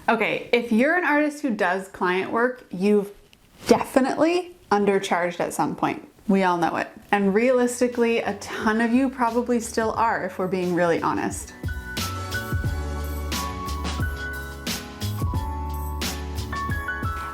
Okay, if you're an artist who does client work, you've definitely undercharged at some point. We all know it. And realistically, a ton of you probably still are, if we're being really honest.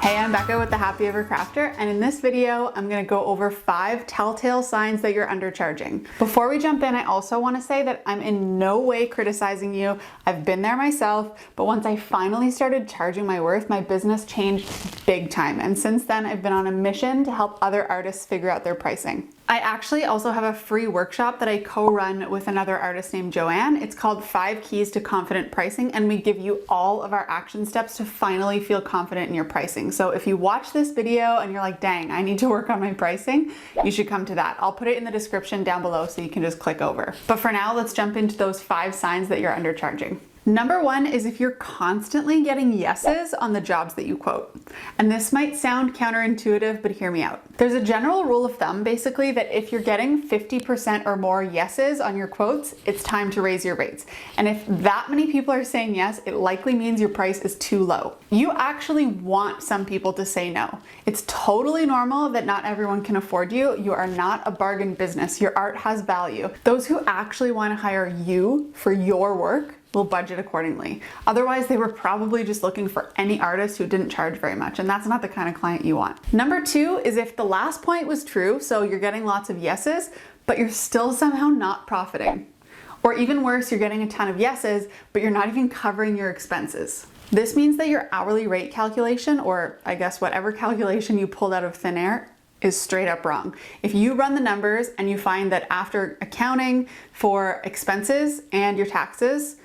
Hey, I'm Becca with The Happy Ever Crafter, and in this video, I'm gonna go over 5 telltale signs that you're undercharging. Before we jump in, I also wanna say that I'm in no way criticizing you. I've been there myself, but once I finally started charging my worth, my business changed big time. And since then, I've been on a mission to help other artists figure out their pricing. I actually also have a free workshop that I co-run with another artist named Joanne. It's called 5 Keys to Confident Pricing, and we give you all of our action steps to finally feel confident in your pricing. So if you watch this video and you're like, dang, I need to work on my pricing, you should come to that. I'll put it in the description down below so you can just click over. But for now, let's jump into those 5 signs that you're undercharging. Number 1 is if you're constantly getting yeses on the jobs that you quote. And this might sound counterintuitive, but hear me out. There's a general rule of thumb, basically, that if you're getting 50% or more yeses on your quotes, it's time to raise your rates. And if that many people are saying yes, it likely means your price is too low. You actually want some people to say no. It's totally normal that not everyone can afford you. You are not a bargain business. Your art has value. Those who actually want to hire you for your work will budget accordingly. Otherwise, they were probably just looking for any artist who didn't charge very much, and that's not the kind of client you want. Number 2 is if the last point was true, so you're getting lots of yeses, but you're still somehow not profiting. Or even worse, you're getting a ton of yeses, but you're not even covering your expenses. This means that your hourly rate calculation, or I guess whatever calculation you pulled out of thin air, is straight up wrong. If you run the numbers and you find that after accounting for expenses and your taxes,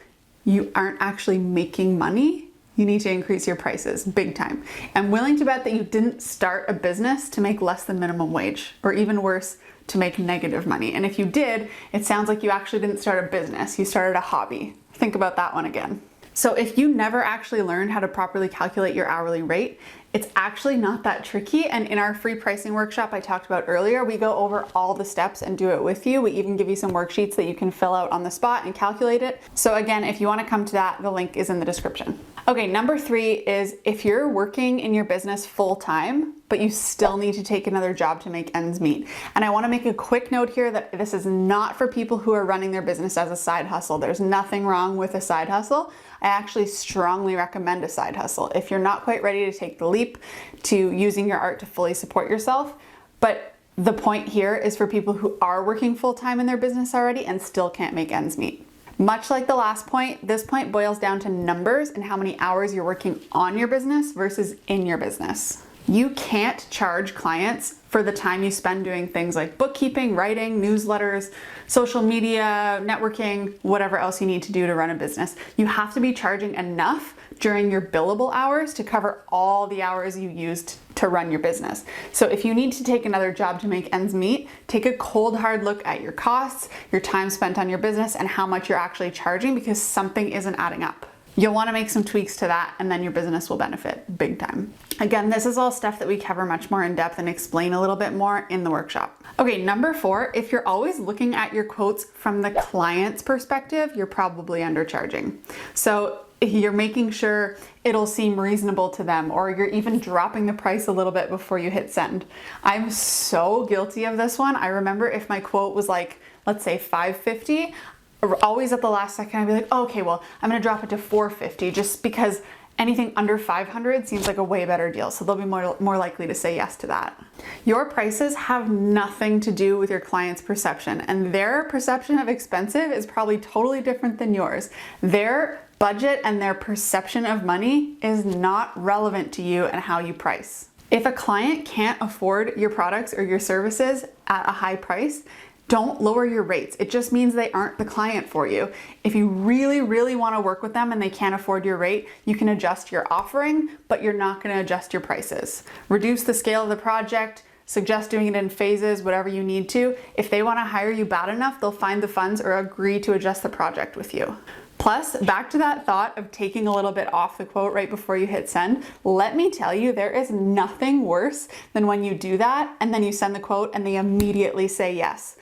you aren't actually making money, you need to increase your prices big time. I'm willing to bet that you didn't start a business to make less than minimum wage, or even worse, to make negative money. And if you did, it sounds like you actually didn't start a business, you started a hobby. Think about that one again. So if you never actually learned how to properly calculate your hourly rate, it's actually not that tricky. And in our free pricing workshop I talked about earlier, we go over all the steps and do it with you. We even give you some worksheets that you can fill out on the spot and calculate it. So again, if you want to come to that, the link is in the description. Okay, number 3 is if you're working in your business full time, but you still need to take another job to make ends meet. And I want to make a quick note here that this is not for people who are running their business as a side hustle. There's nothing wrong with a side hustle. I actually strongly recommend a side hustle if you're not quite ready to take the leap to using your art to fully support yourself. But the point here is for people who are working full-time in their business already and still can't make ends meet. Much like the last point, this point boils down to numbers and how many hours you're working on your business versus in your business. You can't charge clients for the time you spend doing things like bookkeeping, writing, newsletters, social media, networking, whatever else you need to do to run a business. You have to be charging enough during your billable hours to cover all the hours you used to run your business. So if you need to take another job to make ends meet, take a cold hard look at your costs, your time spent on your business, and how much you're actually charging, because something isn't adding up. You'll want to make some tweaks to that, and then your business will benefit big time. Again, this is all stuff that we cover much more in depth and explain a little bit more in the workshop. Okay, number 4, if you're always looking at your quotes from the client's perspective, you're probably undercharging. So you're making sure it'll seem reasonable to them, or you're even dropping the price a little bit before you hit send. I'm so guilty of this one. I remember if my quote was like, let's say $550, always at the last second I'd be like, oh, okay, well, I'm gonna drop it to $450 just because anything under $500 seems like a way better deal. So they'll be more likely to say yes to that. Your prices have nothing to do with your client's perception, and their perception of expensive is probably totally different than yours. Their budget and their perception of money is not relevant to you and how you price. If a client can't afford your products or your services at a high price, don't lower your rates. It just means they aren't the client for you. If you really, really want to work with them and they can't afford your rate, you can adjust your offering, but you're not going to adjust your prices. Reduce the scale of the project, suggest doing it in phases, whatever you need to. If they want to hire you bad enough, they'll find the funds or agree to adjust the project with you. Plus, back to that thought of taking a little bit off the quote right before you hit send, let me tell you, there is nothing worse than when you do that and then you send the quote and they immediately say yes.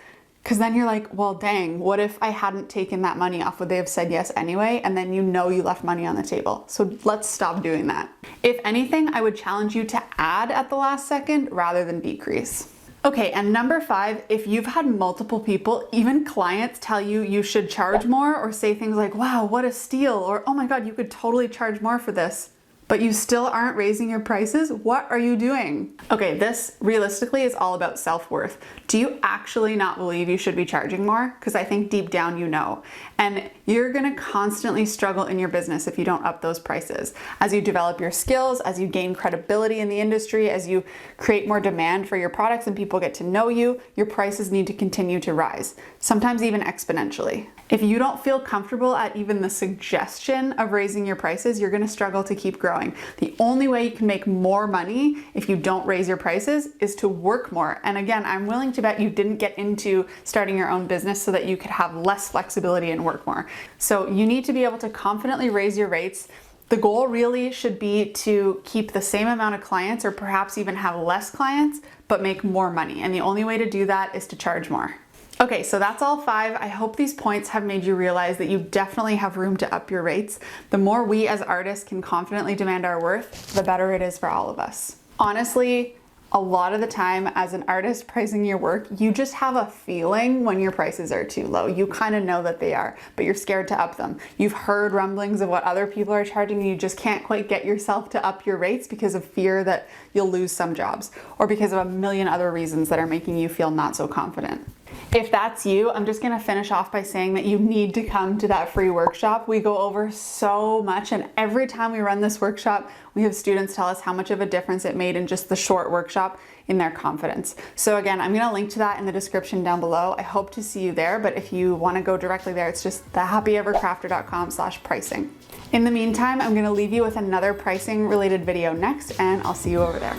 Because then you're like, well, dang, what if I hadn't taken that money off? Would they have said yes anyway? And then you know you left money on the table. So let's stop doing that. If anything, I would challenge you to add at the last second rather than decrease. Okay, and number 5, if you've had multiple people, even clients, tell you you should charge more or say things like, wow, what a steal, or oh my God, you could totally charge more for this, but you still aren't raising your prices, what are you doing? Okay, this realistically is all about self-worth. Do you actually not believe you should be charging more? Because I think deep down you know. And you're gonna constantly struggle in your business if you don't up those prices. As you develop your skills, as you gain credibility in the industry, as you create more demand for your products and people get to know you, your prices need to continue to rise, sometimes even exponentially. If you don't feel comfortable at even the suggestion of raising your prices, you're gonna struggle to keep growing. The only way you can make more money if you don't raise your prices is to work more. And again, I'm willing to bet you didn't get into starting your own business so that you could have less flexibility and work more. So you need to be able to confidently raise your rates. The goal really should be to keep the same amount of clients or perhaps even have less clients, but make more money. And the only way to do that is to charge more. Okay, so that's all 5. I hope these points have made you realize that you definitely have room to up your rates. The more we as artists can confidently demand our worth, the better it is for all of us. Honestly, a lot of the time as an artist pricing your work, you just have a feeling when your prices are too low. You kind of know that they are, but you're scared to up them. You've heard rumblings of what other people are charging and you just can't quite get yourself to up your rates because of fear that you'll lose some jobs or because of a million other reasons that are making you feel not so confident. If that's you, I'm just gonna finish off by saying that you need to come to that free workshop. We go over so much, and every time we run this workshop, we have students tell us how much of a difference it made in just the short workshop in their confidence. So again, I'm gonna link to that in the description down below. I hope to see you there, but if you wanna go directly there, it's just thehappyevercrafter.com/pricing. In the meantime, I'm gonna leave you with another pricing related video next, and I'll see you over there.